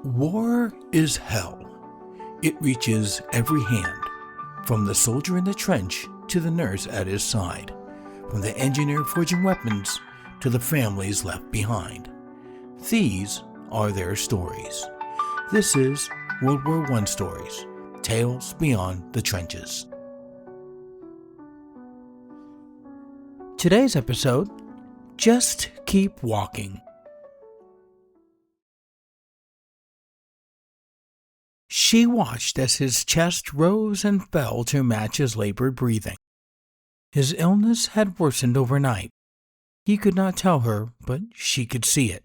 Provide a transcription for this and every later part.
War is hell. It reaches every hand, from the soldier in the trench to the nurse at his side, from the engineer forging weapons to the families left behind. These are their stories. This is World War I Stories, Tales Beyond the Trenches. Today's episode, Just Keep Walking. She watched as his chest rose and fell to match his labored breathing. His illness had worsened overnight. He could not tell her, but she could see it.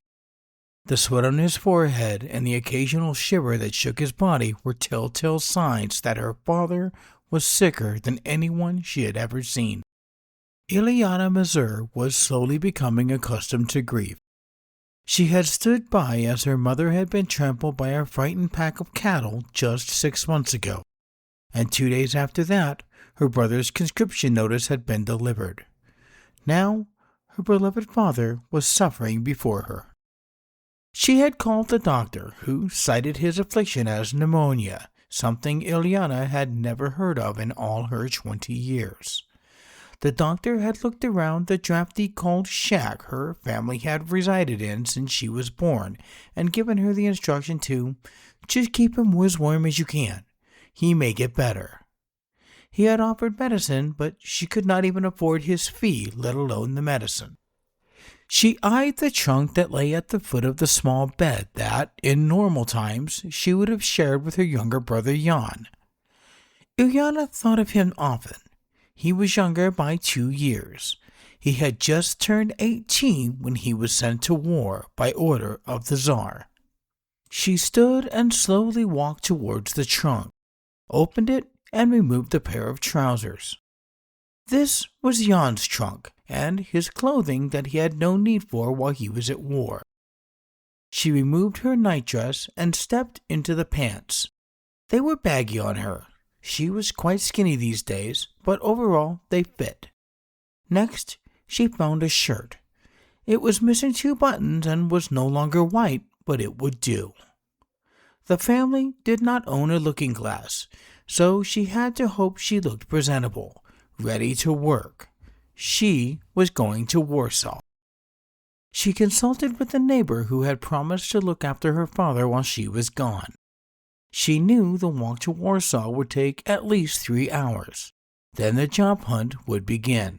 The sweat on his forehead and the occasional shiver that shook his body were telltale signs that her father was sicker than anyone she had ever seen. Ileana Mazur was slowly becoming accustomed to grief. She had stood by as her mother had been trampled by a frightened pack of cattle just 6 months ago, and 2 days after that, her brother's conscription notice had been delivered. Now, her beloved father was suffering before her. She had called the doctor, who cited his affliction as pneumonia, something Ileana had never heard of in all her 20 years. The doctor had looked around the drafty cold shack her family had resided in since she was born and given her the instruction to just keep him as warm as you can. He may get better. He had offered medicine, but she could not even afford his fee, let alone the medicine. She eyed the trunk that lay at the foot of the small bed that, in normal times, she would have shared with her younger brother Jan. Ileana thought of him often. He was younger by 2 years. He had just turned 18 when he was sent to war by order of the Tsar. She stood and slowly walked towards the trunk, opened it, and removed a pair of trousers. This was Jan's trunk and his clothing that he had no need for while he was at war. She removed her nightdress and stepped into the pants. They were baggy on her. She was quite skinny these days, but overall they fit. Next, she found a shirt. It was missing 2 buttons and was no longer white, but it would do. The family did not own a looking glass, so she had to hope she looked presentable, ready to work. She was going to Warsaw. She consulted with a neighbor who had promised to look after her father while she was gone. She knew the walk to Warsaw would take at least 3 hours. Then the job hunt would begin.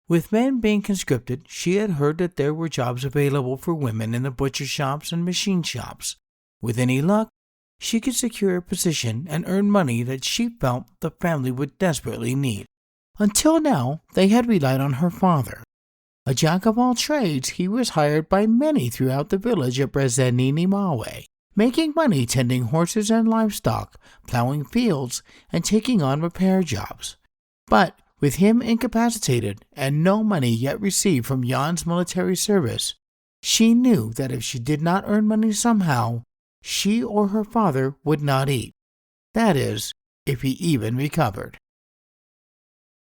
With men being conscripted, she had heard that there were jobs available for women in the butcher shops and machine shops. With any luck, she could secure a position and earn money that she felt the family would desperately need. Until now, they had relied on her father. A jack of all trades, he was hired by many throughout the village of Brzezinny Małe, making money tending horses and livestock, plowing fields, and taking on repair jobs. But with him incapacitated and no money yet received from Jan's military service, she knew that if she did not earn money somehow, she or her father would not eat. That is, if he even recovered.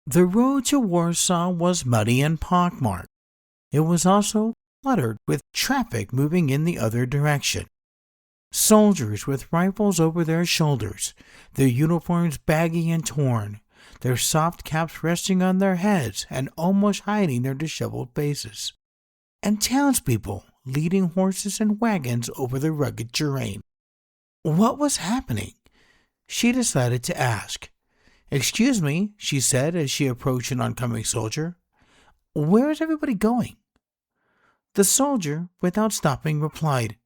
The road to Warsaw was muddy and pockmarked. It was also cluttered with traffic moving in the other direction. Soldiers with rifles over their shoulders, their uniforms baggy and torn, their soft caps resting on their heads and almost hiding their disheveled faces. And townspeople leading horses and wagons over the rugged terrain. What was happening? She decided to ask. "Excuse me," she said as she approached an oncoming soldier. "Where is everybody going?" The soldier, without stopping, replied,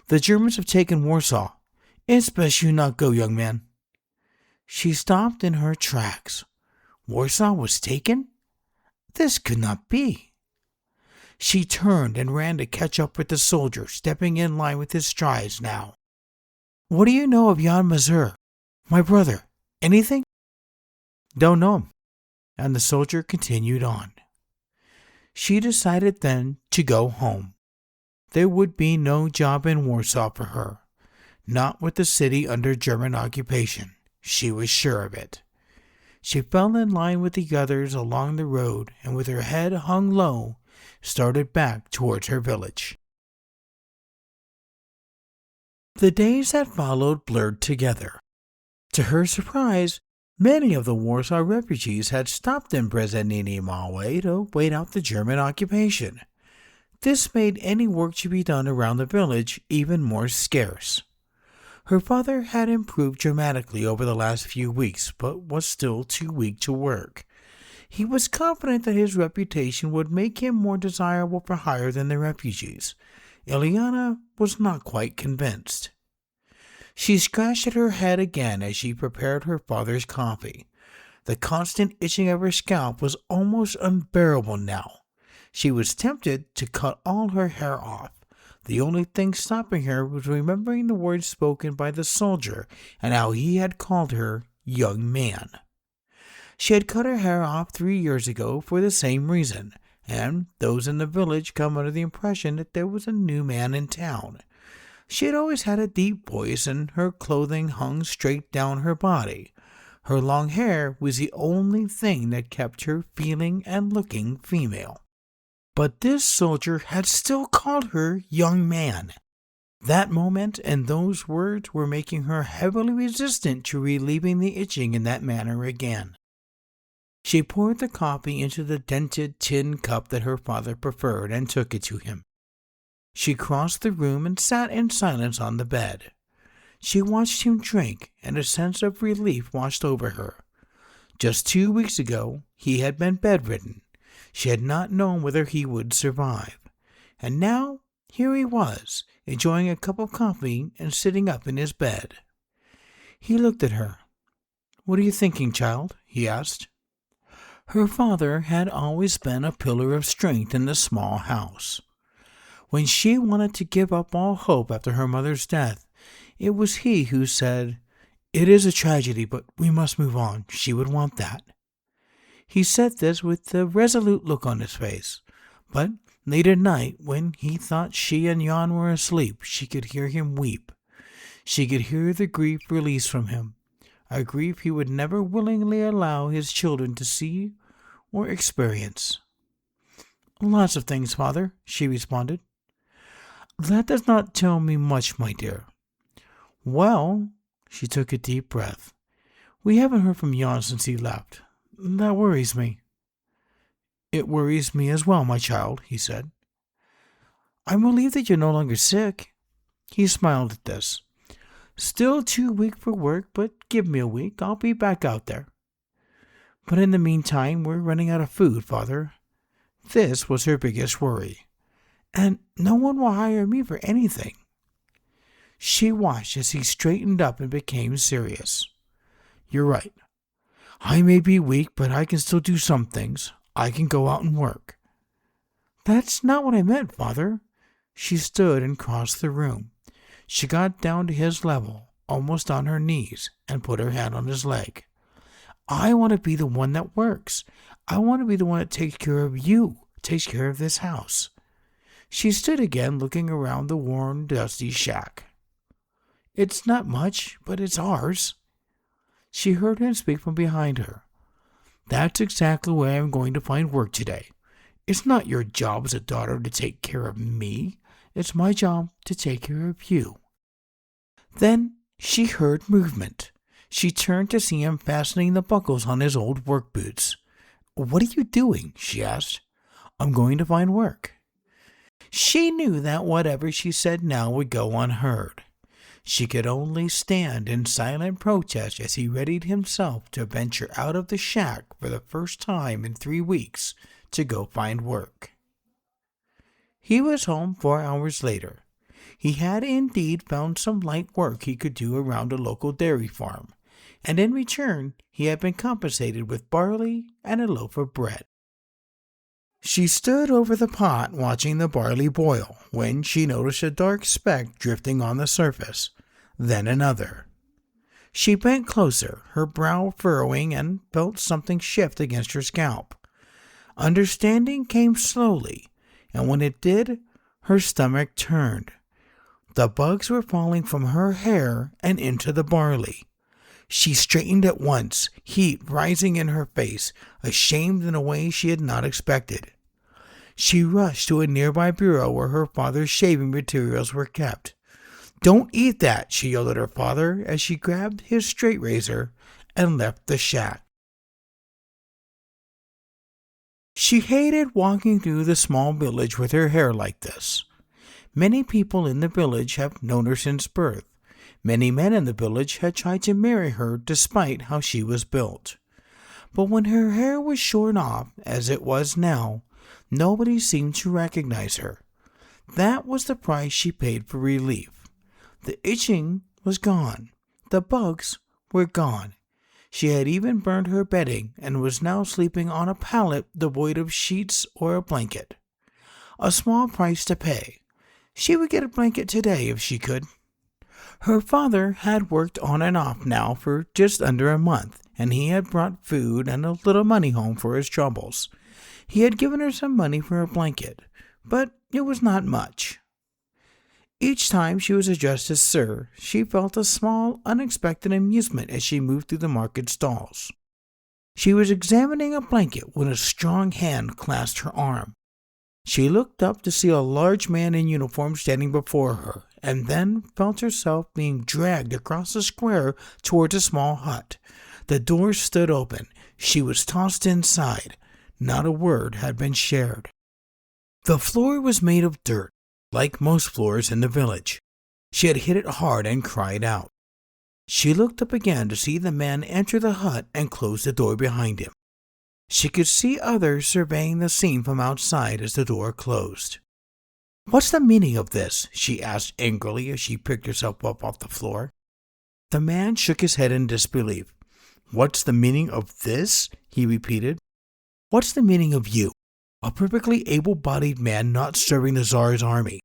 "The Germans have taken Warsaw. It's best you not go, young man." She stopped in her tracks. Warsaw was taken? This could not be. She turned and ran to catch up with the soldier, stepping in line with his strides now. "What do you know of Jan Mazur? My brother. Anything?" "Don't know him." And the soldier continued on. She decided then to go home. There would be no job in Warsaw for her, not with the city under German occupation. She was sure of it. She fell in line with the others along the road and with her head hung low, started back towards her village. The days that followed blurred together. To her surprise, many of the Warsaw refugees had stopped in Brzezinny Małe to wait out the German occupation. This made any work to be done around the village even more scarce. Her father had improved dramatically over the last few weeks, but was still too weak to work. He was confident that his reputation would make him more desirable for hire than the refugees. Ileana was not quite convinced. She scratched at her head again as she prepared her father's coffee. The constant itching of her scalp was almost unbearable now. She was tempted to cut all her hair off. The only thing stopping her was remembering the words spoken by the soldier and how he had called her young man. She had cut her hair off 3 years ago for the same reason, and those in the village come under the impression that there was a new man in town. She had always had a deep voice, and her clothing hung straight down her body. Her long hair was the only thing that kept her feeling and looking female. But this soldier had still called her young man. That moment and those words were making her heavily resistant to relieving the itching in that manner again. She poured the coffee into the dented tin cup that her father preferred and took it to him. She crossed the room and sat in silence on the bed. She watched him drink, and a sense of relief washed over her. Just 2 weeks ago, he had been bedridden. She had not known whether he would survive. And now, here he was, enjoying a cup of coffee and sitting up in his bed. He looked at her. "What are you thinking, child?" he asked. Her father had always been a pillar of strength in the small house. When she wanted to give up all hope after her mother's death, it was he who said, "It is a tragedy, but we must move on. She would want that." He said this with a resolute look on his face, but late at night, when he thought she and Jan were asleep, she could hear him weep. She could hear the grief released from him, a grief he would never willingly allow his children to see or experience. "Lots of things, father," she responded. "That does not tell me much, my dear." "Well," she took a deep breath, "we haven't heard from Jan since he left. That worries me." "It worries me as well, my child," he said. "I'm relieved that you're no longer sick." He smiled at this. "Still too weak for work, but give me a week. I'll be back out there. But in the meantime, we're running out of food, father." This was her biggest worry. "And no one will hire me for anything." She watched as he straightened up and became serious. "You're right. I may be weak, but I can still do some things. I can go out and work." "That's not what I meant, father." She stood and crossed the room. She got down to his level, almost on her knees, and put her hand on his leg. "I want to be the one that works. I want to be the one that takes care of you, takes care of this house." She stood again, looking around the worn, dusty shack. "It's not much, but it's ours." She heard him speak from behind her. "That's exactly why I'm going to find work today. It's not your job as a daughter to take care of me. It's my job to take care of you." Then she heard movement. She turned to see him fastening the buckles on his old work boots. "What are you doing?" she asked. "I'm going to find work." She knew that whatever she said now would go unheard. She could only stand in silent protest as he readied himself to venture out of the shack for the first time in 3 weeks to go find work. He was home 4 hours later. He had indeed found some light work he could do around a local dairy farm, and in return he had been compensated with barley and a loaf of bread. She stood over the pot watching the barley boil when she noticed a dark speck drifting on the surface, then another. She bent closer, her brow furrowing, and felt something shift against her scalp. Understanding came slowly, and when it did, her stomach turned. The bugs were falling from her hair and into the barley. She straightened at once, heat rising in her face, ashamed in a way she had not expected. She rushed to a nearby bureau where her father's shaving materials were kept. "Don't eat that," she yelled at her father as she grabbed his straight razor and left the shack. She hated walking through the small village with her hair like this. Many people in the village have known her since birth. Many men in the village had tried to marry her despite how she was built. But when her hair was shorn off, as it was now, nobody seemed to recognize her. That was the price she paid for relief. The itching was gone. The bugs were gone. She had even burned her bedding and was now sleeping on a pallet devoid of sheets or a blanket. A small price to pay. She would get a blanket today if she could. Her father had worked on and off now for just under a month, and he had brought food and a little money home for his troubles. He had given her some money for a blanket, but it was not much. Each time she was addressed as Sir, she felt a small, unexpected amusement as she moved through the market stalls. She was examining a blanket when a strong hand clasped her arm. She looked up to see a large man in uniform standing before her, and then felt herself being dragged across the square towards a small hut. The door stood open. She was tossed inside. Not a word had been shared. The floor was made of dirt, like most floors in the village. She had hit it hard and cried out. She looked up again to see the man enter the hut and close the door behind him. She could see others surveying the scene from outside as the door closed. "What's the meaning of this?" she asked angrily as she picked herself up off the floor. The man shook his head in disbelief. "What's the meaning of this?" he repeated. "What's the meaning of you? A perfectly able-bodied man not serving the Tsar's army.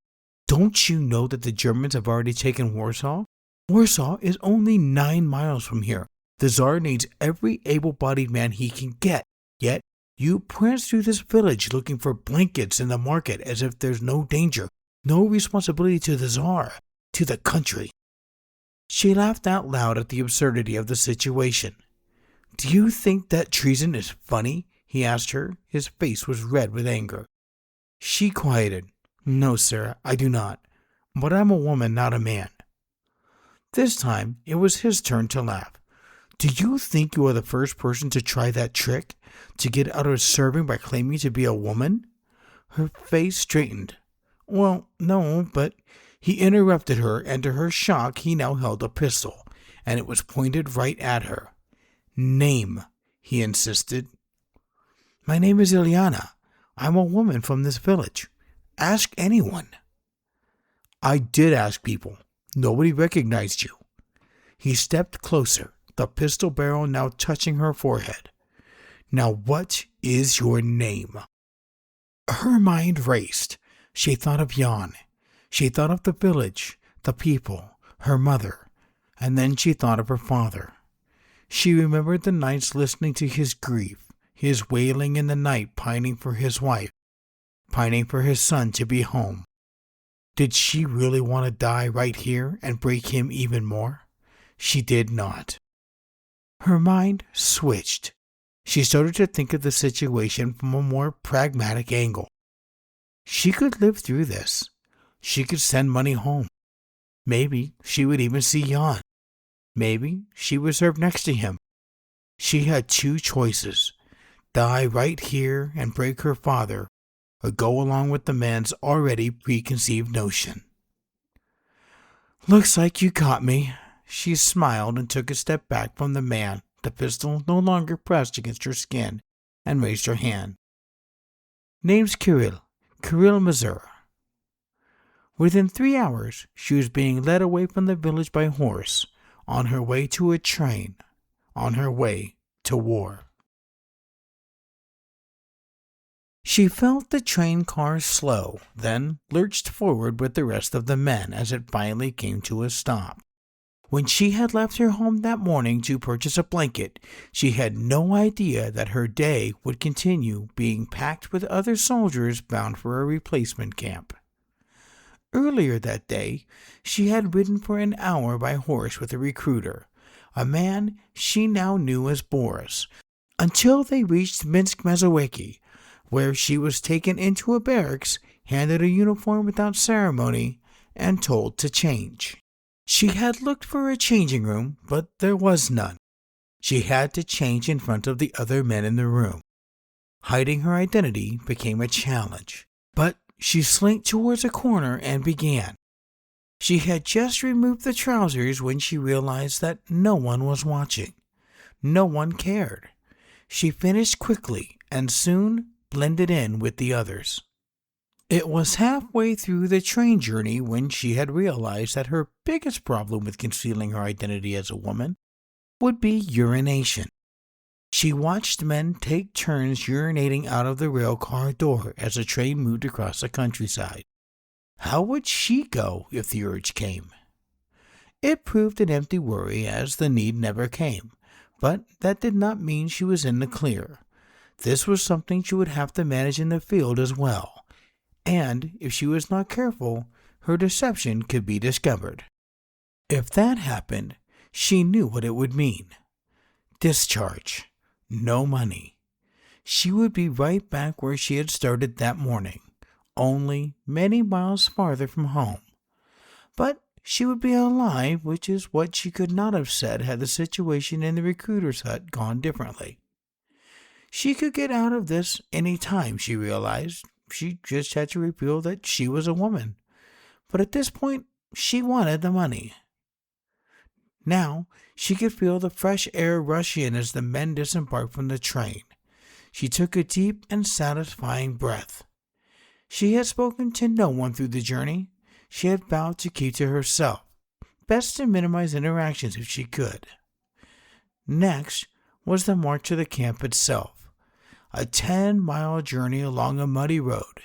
Don't you know that the Germans have already taken Warsaw? Warsaw is only 9 miles from here. The Tsar needs every able-bodied man he can get. Yet you prance through this village looking for blankets in the market as if there's no danger, no responsibility to the Tsar, to the country." She laughed out loud at the absurdity of the situation. "Do you think that treason is funny?" he asked her. His face was red with anger. She quieted. "No, sir, I do not. But I'm a woman, not a man." This time it was his turn to laugh. "Do you think you are the first person to try that trick? To get out of serving by claiming to be a woman?" Her face straightened. "Well, no, but—" He interrupted her, and to her shock he now held a pistol, and it was pointed right at her. "Name," he insisted. "My name is Ilyana. I'm a woman from this village. Ask anyone." "I did ask people. Nobody recognized you." He stepped closer, the pistol barrel now touching her forehead. "Now what is your name?" Her mind raced. She thought of Jan. She thought of the village, the people, her mother, and then she thought of her father. She remembered the nights listening to his grief, his wailing in the night, pining for his wife, pining for his son to be home. Did she really want to die right here and break him even more? She did not. Her mind switched. She started to think of the situation from a more pragmatic angle. She could live through this. She could send money home. Maybe she would even see Jan. Maybe she would serve next to him. She had 2 choices: die right here and break her father, or go along with the man's already preconceived notion. "Looks like you caught me." She smiled and took a step back from the man, the pistol no longer pressed against her skin, and raised her hand. "Name's Kirill Mazur." Within 3 hours, she was being led away from the village by horse, on her way to a train, on her way to war. She felt the train car slow, then lurched forward with the rest of the men as it finally came to a stop. When she had left her home that morning to purchase a blanket, she had no idea that her day would continue being packed with other soldiers bound for a replacement camp. Earlier that day, she had ridden for an hour by horse with a recruiter, a man she now knew as Boris, until they reached Minsk-Mazowiecki, where she was taken into a barracks, handed a uniform without ceremony, and told to change. She had looked for a changing room, but there was none. She had to change in front of the other men in the room. Hiding her identity became a challenge, but she slinked towards a corner and began. She had just removed the trousers when she realized that no one was watching. No one cared. She finished quickly and soon blended in with the others. It was halfway through the train journey when she had realized that her biggest problem with concealing her identity as a woman would be urination. She watched men take turns urinating out of the rail car door as the train moved across the countryside. How would she go if the urge came? It proved an empty worry, as the need never came, but that did not mean she was in the clear. This was something she would have to manage in the field as well, and if she was not careful, her deception could be discovered. If that happened, she knew what it would mean. Discharge. No money. She would be right back where she had started that morning, only many miles farther from home. But she would be alive, which is what she could not have said had the situation in the recruiter's hut gone differently. She could get out of this any time, she realized. She just had to reveal that she was a woman. But at this point, she wanted the money. Now, she could feel the fresh air rush in as the men disembarked from the train. She took a deep and satisfying breath. She had spoken to no one through the journey. She had vowed to keep to herself, best to minimize interactions if she could. Next was the march to the camp itself, a 10-mile journey along a muddy road.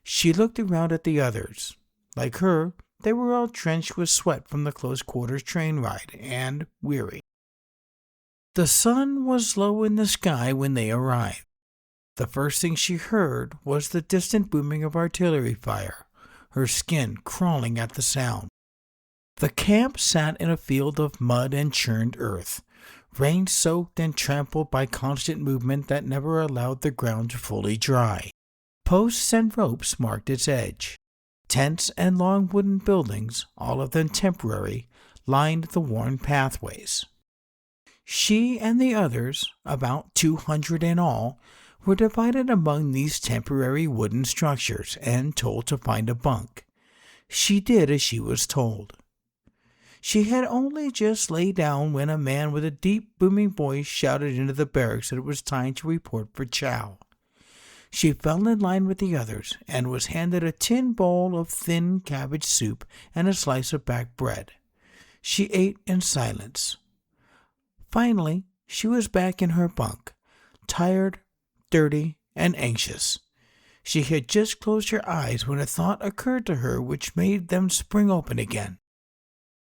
She looked around at the others. Like her, they were all drenched with sweat from the close-quarters train ride and weary. The sun was low in the sky when they arrived. The first thing she heard was the distant booming of artillery fire, her skin crawling at the sound. The camp sat in a field of mud and churned earth, rain-soaked and trampled by constant movement that never allowed the ground to fully dry. Posts and ropes marked its edge. Tents and long wooden buildings, all of them temporary, lined the worn pathways. She and the others, about 200 in all, were divided among these temporary wooden structures and told to find a bunk. She did as she was told. She had only just laid down when a man with a deep, booming voice shouted into the barracks that it was time to report for chow. She fell in line with the others and was handed a tin bowl of thin cabbage soup and a slice of back bread. She ate in silence. Finally, she was back in her bunk, tired, dirty, and anxious. She had just closed her eyes when a thought occurred to her which made them spring open again.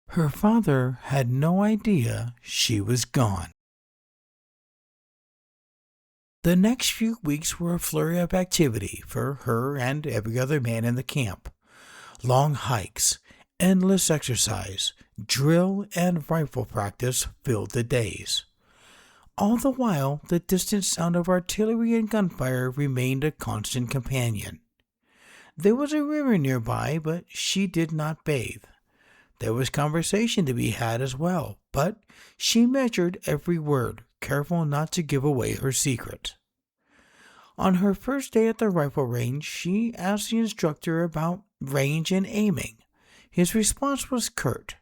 Her father had no idea she was gone. The next few weeks were a flurry of activity for her and every other man in the camp. Long hikes, endless exercise, drill, and rifle practice filled the days. All the while, the distant sound of artillery and gunfire remained a constant companion. There was a river nearby, but she did not bathe. There was conversation to be had as well, but she measured every word, careful not to give away her secret. On her first day at the rifle range, she asked the instructor about range and aiming. His response was curt.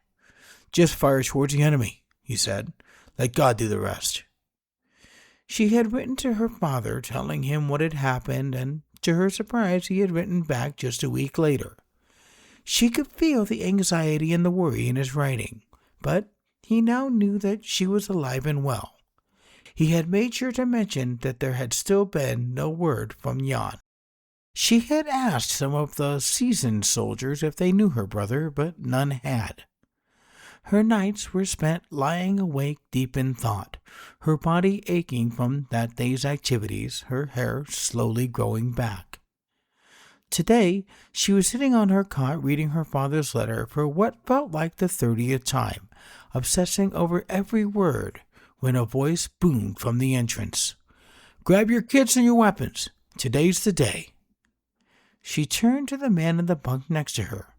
"Just fire towards the enemy," he said. "Let God do the rest." She had written to her father telling him what had happened, and to her surprise he had written back just a week later. She could feel the anxiety and the worry in his writing, but he now knew that she was alive and well. He had made sure to mention that there had still been no word from Jan. She had asked some of the seasoned soldiers if they knew her brother, but none had. Her nights were spent lying awake deep in thought, her body aching from that day's activities, her hair slowly growing back. Today, she was sitting on her cot reading her father's letter for what felt like the 30th time, obsessing over every word, when a voice boomed from the entrance. "Grab your kits and your weapons. Today's the day." She turned to the man in the bunk next to her.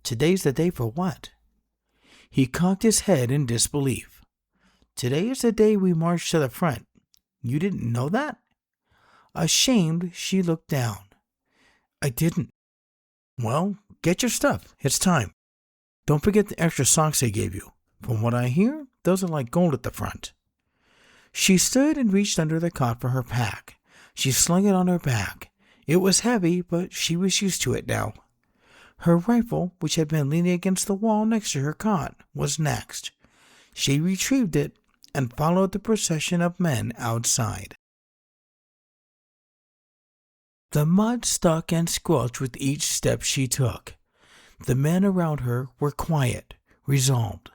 "Today's the day for what?" He cocked his head in disbelief. Today is the day we march to the front. You didn't know that? Ashamed, she looked down. I didn't. Well, get your stuff. It's time. Don't forget the extra socks I gave you. From what I hear, those are like gold at the front. She stood and reached under the cot for her pack. She slung it on her back. It was heavy, but she was used to it now. Her rifle, which had been leaning against the wall next to her cot, was next. She retrieved it and followed the procession of men outside. The mud stuck and squelched with each step she took. The men around her were quiet, resolved.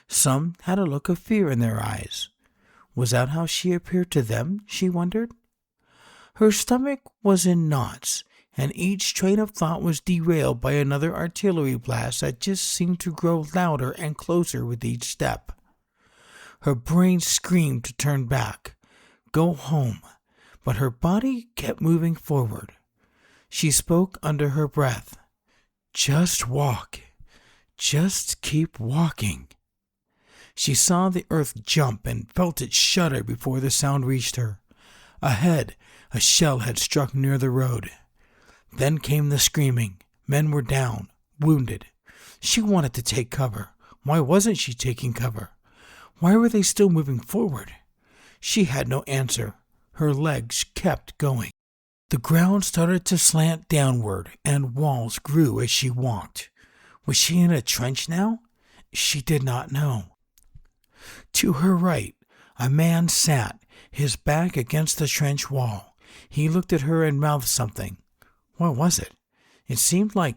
Some had a look of fear in their eyes. Was that how she appeared to them, she wondered? Her stomach was in knots, and each train of thought was derailed by another artillery blast that just seemed to grow louder and closer with each step. Her brain screamed to turn back, go home, but her body kept moving forward. She spoke under her breath. Just walk. Just keep walking. She saw the earth jump and felt it shudder before the sound reached her. Ahead, a shell had struck near the road. Then came the screaming. Men were down, wounded. She wanted to take cover. Why wasn't she taking cover? Why were they still moving forward? She had no answer. Her legs kept going. The ground started to slant downward, and walls grew as she walked. Was she in a trench now? She did not know. To her right, a man sat, his back against the trench wall. He looked at her and mouthed something. What was it? It seemed like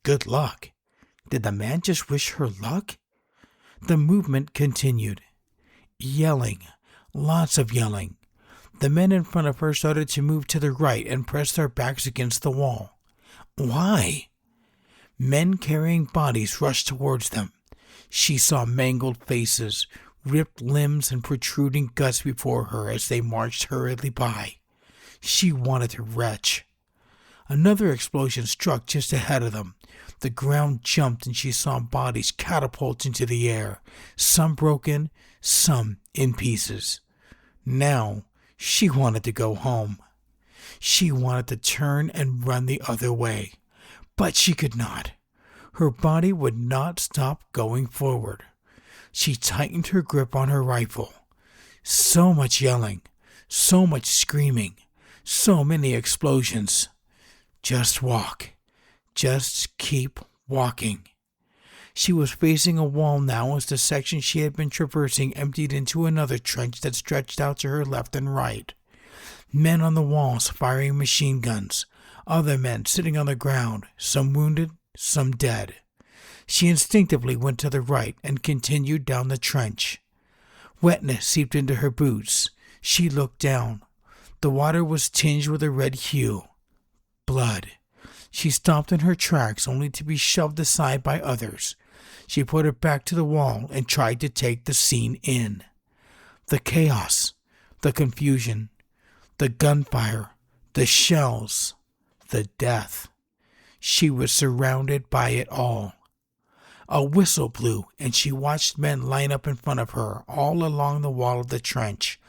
good luck. Did the man just wish her luck? The movement continued. Yelling. Lots of yelling. The men in front of her started to move to the right and press their backs against the wall. Why? Men carrying bodies rushed towards them. She saw mangled faces, ripped limbs, and protruding guts before her as they marched hurriedly by. She wanted to retch. Another explosion struck just ahead of them. The ground jumped and she saw bodies catapult into the air, some broken, some in pieces. Now, she wanted to go home. She wanted to turn and run the other way, but she could not. Her body would not stop going forward. She tightened her grip on her rifle. So much yelling, so much screaming, so many explosions. Just walk. Just keep walking. She was facing a wall now as the section she had been traversing emptied into another trench that stretched out to her left and right. Men on the walls firing machine guns. Other men sitting on the ground, some wounded, some dead. She instinctively went to the right and continued down the trench. Wetness seeped into her boots. She looked down. The water was tinged with a red hue. Blood. She stopped in her tracks only to be shoved aside by others. She put her back to the wall and tried to take the scene in. The chaos, the confusion, the gunfire, the shells, the death. She was surrounded by it all. A whistle blew, and she watched men line up in front of her, all along the wall of the trench,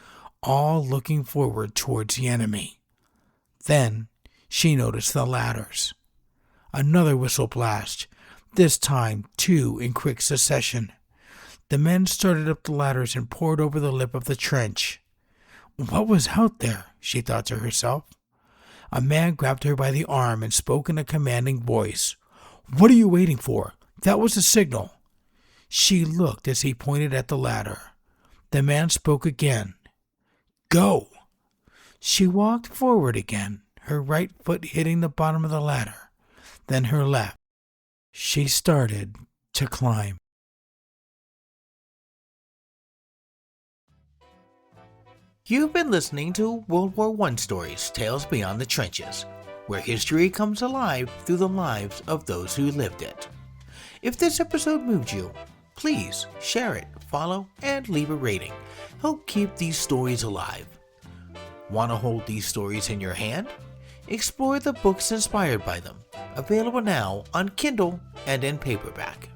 all looking forward towards the enemy. Then she noticed the ladders. Another whistle blast, this time 2 in quick succession. The men started up the ladders and poured over the lip of the trench. What was out there? She thought to herself. A man grabbed her by the arm and spoke in a commanding voice. What are you waiting for? That was a signal. She looked as he pointed at the ladder. The man spoke again. Go! She walked forward again, her right foot hitting the bottom of the ladder, then her left. She started to climb. You've been listening to World War I Stories, Tales Beyond the Trenches, where history comes alive through the lives of those who lived it. If this episode moved you, please share it, follow, and leave a rating. Help keep these stories alive. Want to hold these stories in your hand? Explore the books inspired by them, available now on Kindle and in paperback.